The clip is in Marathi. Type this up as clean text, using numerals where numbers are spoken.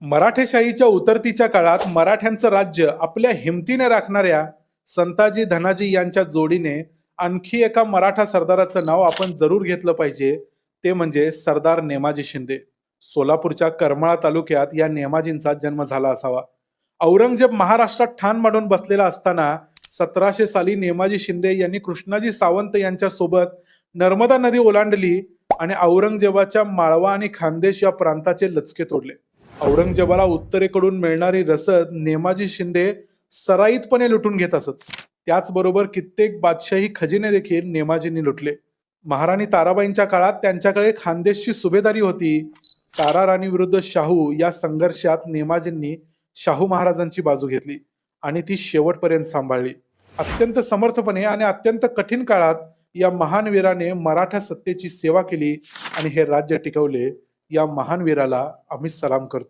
मराठेशाहीच्या उतरतीच्या काळात मराठ्यांचं राज्य आपल्या हिमतीने राखणाऱ्या संताजी धनाजी यांच्या जोडीने आणखी एका मराठा सरदाराचं नाव आपण जरूर घेतलं पाहिजे. ते म्हणजे सरदार नेमाजी शिंदे. सोलापूरच्या करमाळा तालुक्यात या नेमाजींचा जन्म झाला असावा. औरंगजेब महाराष्ट्रात ठाण मांडून बसलेला असताना 1700 साली नेमाजी शिंदे यांनी कृष्णाजी सावंत यांच्या सोबत नर्मदा नदी ओलांडली आणि औरंगजेबाच्या माळवा आणि खानदेश या प्रांताचे लचके तोडले. औरंगजेबाला उत्तरेकडून मिळणारी रसद नेमाजी शिंदे सराईतपणे लुटून घेत असत. त्याचबरोबर कित्येक बादशाही खजिने देखील नेमाजींनी लुटले. महाराणी ताराबाईंच्या काळात त्यांच्याकडे खानदेशची सुभेदारी होती. तारा राणी विरुद्ध शाहू या संघर्षात नेमाजींनी शाहू महाराजांची बाजू घेतली आणि ती शेवटपर्यंत सांभाळली. अत्यंत समर्थपणे आणि अत्यंत कठीण काळात या महान वीराने मराठा सत्तेची सेवा केली आणि हे राज्य टिकवले. या महान वीराला आम्ही सलाम करतो.